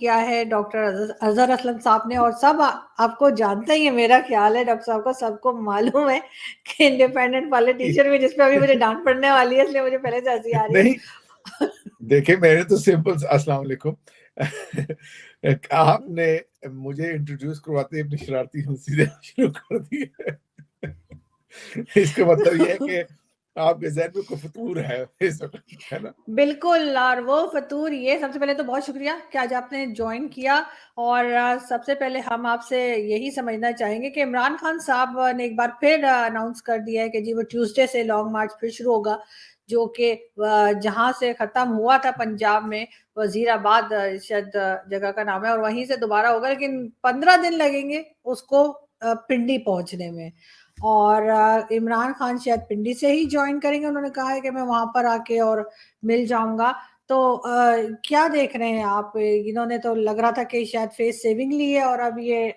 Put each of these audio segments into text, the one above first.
کیا ہے ڈاکٹر اظہر اسلم صاحب نے, اور سب آپ کو جانتے ہی ہیں, میرا خیال ہے ڈاکٹر صاحب کو سب کو معلوم ہے کہ انڈیپینڈنٹ پالیٹیشین میں, جس پہ ابھی مجھے ڈانٹ پڑنے والی ہے اس لیے مجھے پہلے سے ہنسی آ رہی ہے. نہیں دیکھیں میں نے تو سمپل, السلام علیکم, آپ نے مجھے انٹروڈیوس کرواتے اپنی شرارتی ہنسی دینا شروع کر دی ہے. اس کا مطلب یہ ہے کہ آپ کے ذہن میں کوئی فطور ہے اس وقت, ہے نا؟ بالکل, اور وہ فطور یہ, سب سے پہلے تو بہت شکریہ کہ آج آپ نے جوائن کیا, اور سب سے پہلے ہم آپ سے یہی سمجھنا چاہیں گے کہ عمران خان صاحب نے ایک بار پھر اناؤنس کر دیا ہے کہ جی وہ ٹیوزڈے سے لانگ مارچ پھر شروع ہوگا, جو کہ جہاں سے ختم ہوا تھا پنجاب میں, وزیر آباد شاید جگہ کا نام ہے, اور وہیں سے دوبارہ ہوگا, لیکن 15 دن لگیں گے اس کو پنڈی پہنچنے میں. اور عمران خان شاید پنڈی سے ہی جوائن کریں گے, انہوں نے کہا ہے کہ میں وہاں پر آ کے اور مل جاؤں گا. تو کیا دیکھ رہے ہیں آپ؟ انہوں نے تو لگ رہا تھا کہ شاید فیس سیونگ لی ہے اور اب یہ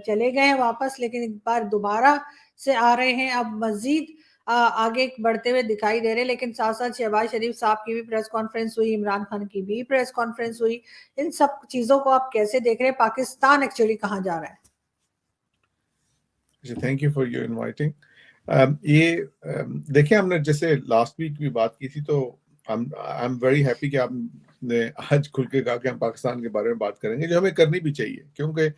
چلے گئے ہیں واپس, لیکن ایک بار دوبارہ سے آ رہے ہیں, اب مزید آگے بڑھتے ہوئے دکھائی دے رہے. لیکن ساتھ ساتھ شہباز شریف صاحب کی بھی پریس کانفرنس ہوئی, عمران خان کی بھی پریس کانفرنس ہوئی. ان سب چیزوں کو آپ کیسے دیکھ رہے ہیں؟ پاکستان ایکچولی کہاں جا رہا ہے؟ Thank you for your inviting. یہ دیکھیں ہم نے جیسے لاسٹ ویک بھی بات کی تھی, تو آئی ایم ویری ہیپی کہ آپ نے آج کھل کے کہا کہ ہم پاکستان کے بارے میں بات کریں گے, جو ہمیں کرنی بھی چاہیے, کیونکہ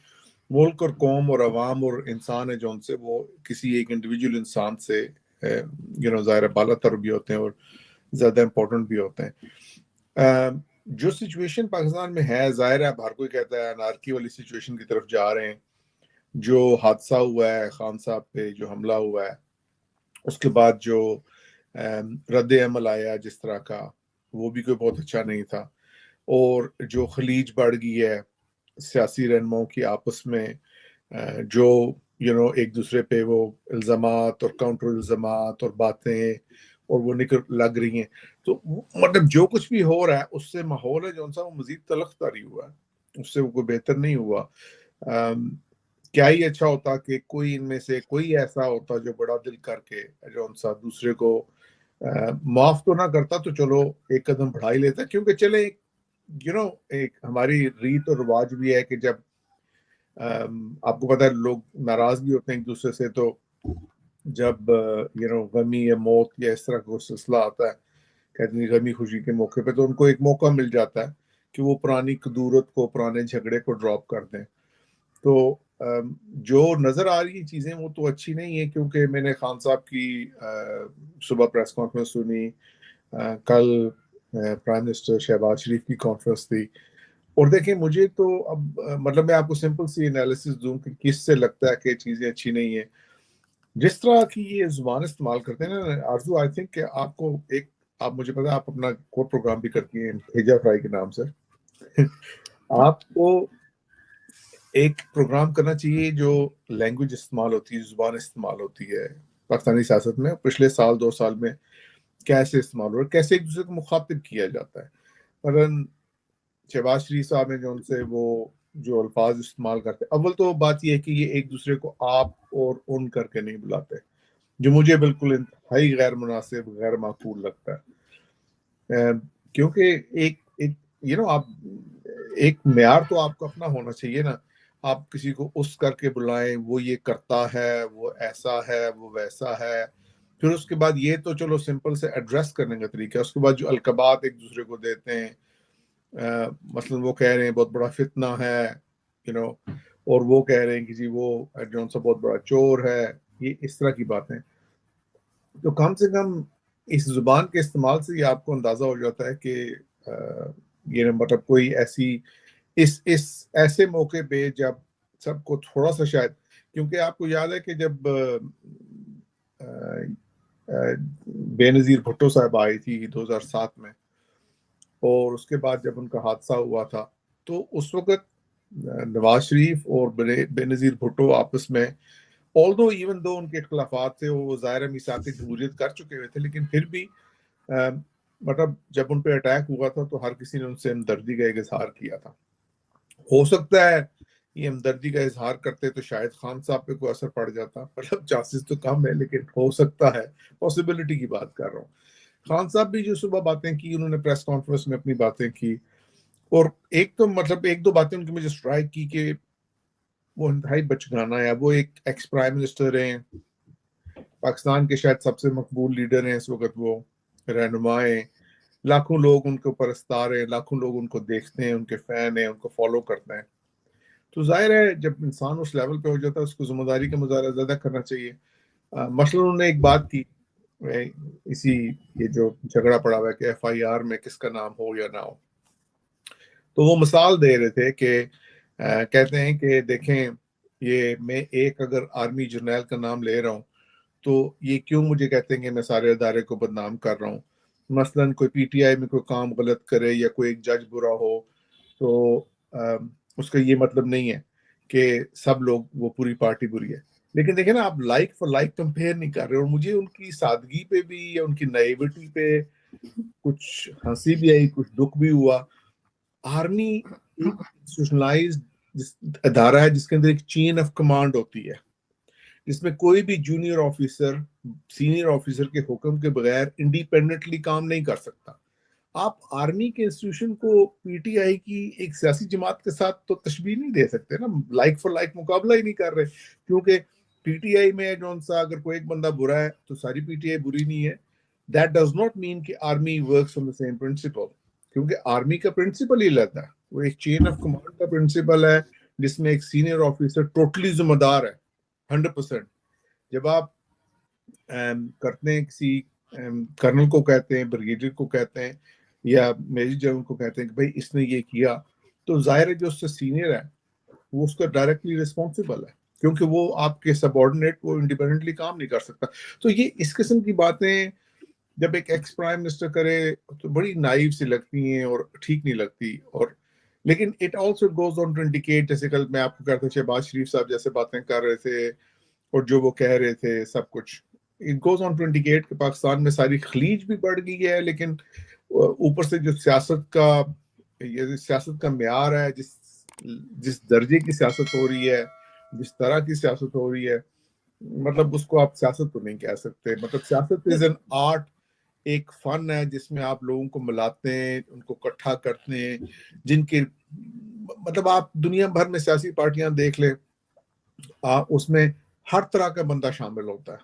ملک اور قوم اور عوام اور انسان ہے جو ان سے وہ کسی ایک انڈیویجول انسان سے ظاہر بالا تر بھی ہوتے ہیں اور زیادہ امپورٹنٹ بھی ہوتے ہیں. جو سچویشن پاکستان میں ہے, ظاہر ہے ہر کوئی کہتا ہے انارکی والی سچویشن کی طرف جا رہے ہیں. جو حادثہ ہوا ہے خان صاحب پہ, جو حملہ ہوا ہے, اس کے بعد جو رد عمل آیا جس طرح کا, وہ بھی کوئی بہت اچھا نہیں تھا. اور جو خلیج بڑھ گئی ہے سیاسی رہنماؤں کی آپس میں, جو ایک دوسرے پہ وہ الزامات اور کاؤنٹر الزامات اور باتیں اور وہ لگ رہی ہیں, تو مطلب جو کچھ بھی ہو رہا ہے اس سے ماحول ہے جو ان سا وہ مزید تلخ طاری ہوا ہے, اس سے وہ کوئی بہتر نہیں ہوا. کیا ہی اچھا ہوتا کہ کوئی ان میں سے کوئی ایسا ہوتا جو بڑا دل کر کے جو ان سا دوسرے کو معاف تو نہ کرتا, تو چلو ایک قدم بڑھا ہی لیتا. کیونکہ چلے ایک ہماری ریت اور رواج بھی ہے کہ جب آپ کو پتا ہے لوگ ناراض بھی ہوتے ہیں ایک دوسرے سے, تو جب غمی یا موت یا اس طرح کا سلسلہ آتا ہے, کہتے ہیں غمی خوشی کے موقع پہ, تو ان کو ایک موقع مل جاتا ہے کہ وہ پرانی قدورت کو, پرانے جھگڑے کو ڈراپ کر دیں. تو جو نظر آ رہی چیزیں وہ تو اچھی نہیں ہے, کیونکہ میں نے خان صاحب کی صبح پریس کانفرنس سنی, کل پرائم منسٹر شہباز شریف کی کانفرنس تھی, اور دیکھیں مجھے تو اب مطلب میں آپ کو سمپل سی انالیسس دوں کہ کس سے لگتا ہے کہ چیزیں اچھی نہیں ہیں. جس طرح کی یہ زبان استعمال کرتے ہیں نا آرزو, آئی تھنک کہ آپ کو ایک, آپ مجھے پتا آپ اپنا کوئی پروگرام بھی کرتی ہیں بھیجا فرائی کے نام سے, آپ کو ایک پروگرام کرنا چاہیے جو لینگویج استعمال ہوتی ہے, زبان استعمال ہوتی ہے پاکستانی سیاست میں پچھلے 1-2 سال میں کیسے استعمال ہو رہا ہے, کیسے ایک دوسرے کو مخاطب کیا جاتا ہے. مثلاً شہباز شریف صاحب نے جو ان سے وہ جو الفاظ استعمال کرتے, اول تو بات یہ ہے کہ یہ ایک دوسرے کو آپ اور ان کر کے نہیں بلاتے, جو مجھے بالکل انتہائی غیر مناسب, غیر معقول لگتا ہے. کیونکہ آپ ایک معیار تو آپ کو اپنا ہونا چاہیے نا. آپ کسی کو اس کر کے بلائیں, وہ یہ کرتا ہے, وہ ایسا ہے, وہ ویسا ہے, پھر اس کے بعد یہ تو چلو سمپل سے ایڈریس کرنے کا طریقہ ہے. اس کے بعد جو القابات ایک دوسرے کو دیتے ہیں, مثلا وہ کہہ رہے ہیں بہت بڑا فتنہ ہے, اور وہ کہہ رہے ہیں کہ جی وہ جون سا بہت بڑا چور ہے, یہ اس طرح کی باتیں. تو کم سے کم اس زبان کے استعمال سے یہ آپ کو اندازہ ہو جاتا ہے کہ یہ مطلب کوئی ایسی اس ایسے موقع پہ جب سب کو تھوڑا سا شاید, کیونکہ آپ کو یاد ہے کہ جب بے نظیر بھٹو صاحب آئی تھی 2007 میں, اور اس کے بعد جب ان کا حادثہ ہوا تھا, تو اس وقت نواز شریف اور بے نظیر بھٹو آپس میں, although even though ان کے اختلافات تھے, وہ ظاہر میثاق جمہوریت کر چکے ہوئے تھے, لیکن پھر بھی مطلب جب ان پہ اٹیک ہوا تھا تو ہر کسی نے ان سے ہمدردی کا ایک اظہار کیا تھا. ہو سکتا ہے یہ ہمدردی کا اظہار کرتے تو شاید خان صاحب پہ کوئی اثر پڑ جاتا, مطلب چانسز تو کم ہے لیکن ہو سکتا ہے, پاسبلٹی کی بات کر رہا ہوں. خان صاحب بھی جو صبح باتیں کی, انہوں نے پریس کانفرنس میں اپنی باتیں کی, اور ایک تو مطلب ایک دو باتیں ان کی مجھے اسٹرائک کی کہ وہ انتہائی بچگانہ ہے. وہ ایک ایکس پرائم منسٹر ہیں, پاکستان کے شاید سب سے مقبول لیڈر ہیں اس وقت, وہ رہنما ہیں, لاکھوں لوگ ان کو پرستار ہیں, لاکھوں لوگ ان کو دیکھتے ہیں, ان کے فین ہیں, ان کو فالو کرتے ہیں. تو ظاہر ہے جب انسان اس لیول پہ ہو جاتا ہے اس کو ذمہ داری کا مظاہرہ زیادہ کرنا چاہیے. مثلا انہوں نے ایک بات کی, اسی یہ جو جھگڑا پڑا ہوا ہے کہ ایف آئی آر میں کس کا نام ہو یا نہ ہو, تو وہ مثال دے رہے تھے کہ کہتے ہیں کہ دیکھیں یہ میں ایک اگر آرمی جرنیل کا نام لے رہا ہوں تو یہ کیوں مجھے کہتے ہیں کہ میں سارے ادارے کو بدنام کر رہا ہوں. مثلا کوئی پی ٹی آئی میں کوئی کام غلط کرے یا کوئی ایک جج برا ہو تو اس کا یہ مطلب نہیں ہے کہ سب لوگ وہ پوری پارٹی بری ہے. لیکن دیکھیں نا, آپ لائک فار لائک کمپیئر نہیں کر رہے. اور مجھے ان کی سادگی پہ بھی یا ان کی نائیوٹی پہ کچھ ہنسی بھی آئی, کچھ دکھ بھی ہوا. آرمی ایک انسٹیٹیوشنلائزڈ ادارہ ہے جس کے اندر ایک چین آف کمانڈ ہوتی ہے, جس میں کوئی بھی جونیئر آفیسر سینئر آفیسر کے حکم کے بغیر انڈیپینڈنٹلی کام نہیں کر سکتا. آپ آرمی کے انسٹیٹیوشن کو پی ٹی آئی کی ایک سیاسی جماعت کے ساتھ تو تشبیہ نہیں دے سکتے نا, لائک فار لائک مقابلہ ہی نہیں کر رہے. کیونکہ پی ٹی آئی میں جون سا اگر کوئی ایک بندہ برا ہے تو ساری پی ٹی آئی بری نہیں ہے. دیٹ ڈز ناٹ مین کہ army works on the same principle, کیونکہ آرمی کا پرنسپل ہی لیتا ہے, وہ ایک چین آف کمانڈ کا پرنسپل ہے جس میں ایک سینئر آفیسر ٹوٹلی ذمہ دار ہے 100%. جب آپ کرتے ہیں کسی کرنل کو کہتے ہیں, بریگیڈیئر کو کہتے ہیں یا میجر جنرل کو کہتے ہیں کہ بھائی اس نے یہ کیا, تو ظاہر ہے جو اس سے سینئر ہے وہ اس کا ڈائریکٹلی ریسپانسبل ہے, کیونکہ وہ آپ کے سب آرڈینیٹ وہ انڈیپینڈنٹلی کام نہیں کر سکتا. تو یہ اس قسم کی باتیں جب ایک ایکس پرائم منسٹر کرے تو بڑی نائیو سی لگتی ہیں اور ٹھیک نہیں لگتی. اور لیکن it also goes on to indicate, جیسے کل میں آپ کو کہتا ہوں شہباز شریف صاحب جیسے باتیں کر رہے تھے اور جو وہ کہہ رہے تھے سب کچھ, it goes on to indicate کہ پاکستان میں ساری خلیج بھی بڑھ گئی ہے, لیکن اوپر سے جو سیاست کا معیار ہے, جس درجے کی سیاست ہو رہی ہے, جس طرح کی سیاست ہو رہی ہے, مطلب اس کو آپ سیاست تو نہیں کہہ سکتے. مطلب سیاست از این آرٹ, ایک فن ہے جس میں آپ لوگوں کو ملاتے ہیں, ان کو اکٹھا کرتے ہیں, جن کے مطلب آپ دنیا بھر میں سیاسی پارٹیاں دیکھ لیں, اس میں ہر طرح کا بندہ شامل ہوتا ہے,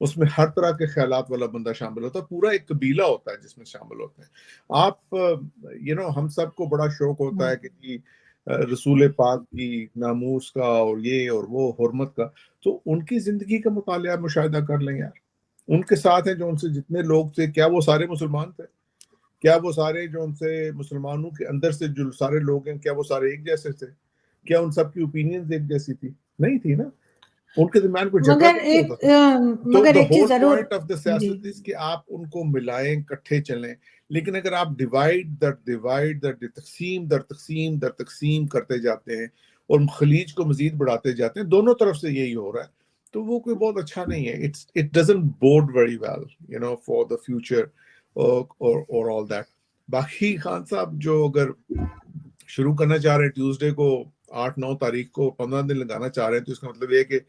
اس میں ہر طرح کے خیالات والا بندہ شامل ہوتا ہے, پورا ایک قبیلہ ہوتا ہے جس میں شامل ہوتے ہیں. آپ ہم سب کو بڑا شوق ہوتا ہے کہ رسول پاک کی ناموس کا اور یہ اور وہ حرمت کا, تو ان کی زندگی کا مطالعہ مشاہدہ کر لیں یار. ان کے ساتھ ہیں جو ان سے جتنے لوگ تھے, کیا وہ سارے مسلمان تھے؟ کیا وہ سارے جو ان سے مسلمانوں کے اندر سے جو سارے لوگ ہیں کیا وہ سارے ایک جیسے تھے؟ کیا ان سب کی اوپینینز ایک جیسی تھی؟ نہیں تھی نا, ان کے درمیان کوئی جھگڑا تو نہیں ہوتا تھا. تو the whole point of the سیاست is کہ آپ ان کو ملائیں, کٹھے چلیں. لیکن اگر آپ ڈیوائڈ در تقسیم کرتے جاتے ہیں اور خلیج کو مزید بڑھاتے جاتے ہیں, دونوں طرف سے یہی ہو رہا ہے, تو وہ کوئی بہت اچھا نہیں ہے. It doesn't bode very well for the future or all that. باقی خان صاحب جو اگر شروع کرنا چاہ رہے ہیں ٹیوزڈے کو 8-9 تاریخ کو 15 دن لگانا چاہ رہے ہیں, تو اس کا مطلب یہ کہ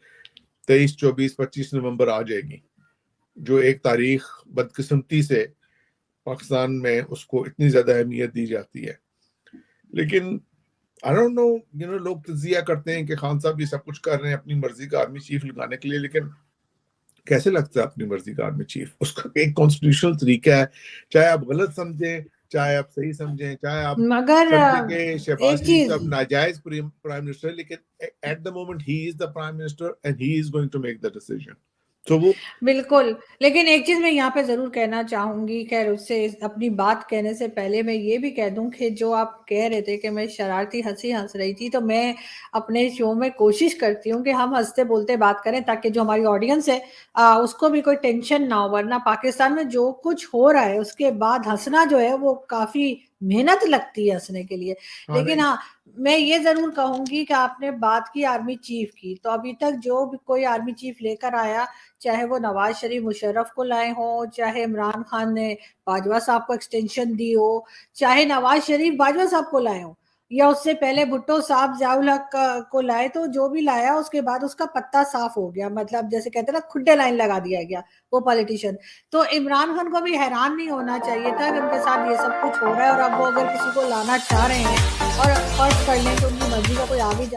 23, 24, 25 نومبر آ جائے گی, جو ایک تاریخ بدقسمتی سے پاکستان میں اس کو اتنی زیادہ اہمیت دی جاتی ہے. لیکن I don't know, لوگ تجزیہ کرتے ہیں کہ خان صاحب یہ سب کچھ کر رہے ہیں اپنی مرضی کا آرمی چیف لگانے کے لیے, لیکن کیسے لگتا ہے اپنی مرضی کا آرمی چیف؟ اس کا ایک کانسٹیٹیوشنل طریقہ ہے, چاہے آپ غلط سمجھیں, چاہے آپ صحیح سمجھیں, چاہے آپ سمجھیں کہ شہباز شریف صاحب ناجائز پرائم منسٹر, لیکن at the moment he is the prime minister and he is going to make the decision. تو وہ بالکل. لیکن ایک چیز میں یہاں پہ ضرور کہنا چاہوں گی, خیر اس سے اپنی بات کہنے سے پہلے میں یہ بھی کہہ دوں کہ جو آپ کہہ رہے تھے کہ میں شرارتی ہنسی ہنس رہی تھی, تو میں اپنے شو میں کوشش کرتی ہوں کہ ہم ہنستے بولتے بات کریں تاکہ جو ہماری آڈینس ہے اس کو بھی کوئی ٹینشن نہ ہو. ورنہ پاکستان میں جو کچھ ہو رہا ہے اس کے بعد ہنسنا جو ہے وہ کافی محنت لگتی ہے ہنسنے کے لیے. لیکن ہاں میں یہ ضرور کہوں گی کہ آپ نے بات کی آرمی چیف کی, تو ابھی تک جو بھی کوئی آرمی چیف لے کر آیا, چاہے وہ نواز شریف مشرف کو لائے ہوں, چاہے عمران خان نے باجوہ صاحب کو ایکسٹینشن دی ہو, چاہے نواز شریف باجوہ صاحب کو لائے ہوں, یا اس سے پہلے بھٹو صاحب ضیاء الحق کو لائے تو جو بھی لایا اس کے بعد اس کا پتا صاف ہو گیا, مطلب جیسے کہتے ہیں نا کھڈے لائن لگا دیا گیا وہ پالیٹیشین. تو عمران خان کو بھی حیران نہیں ہونا چاہیے تھا کہ ان کے ساتھ یہ سب کچھ ہو رہا ہے, اور اب وہ اگر کسی کو لانا چاہ رہے ہیں اور فرض کر لیں کہ ان کی مرضی کا کوئی آگے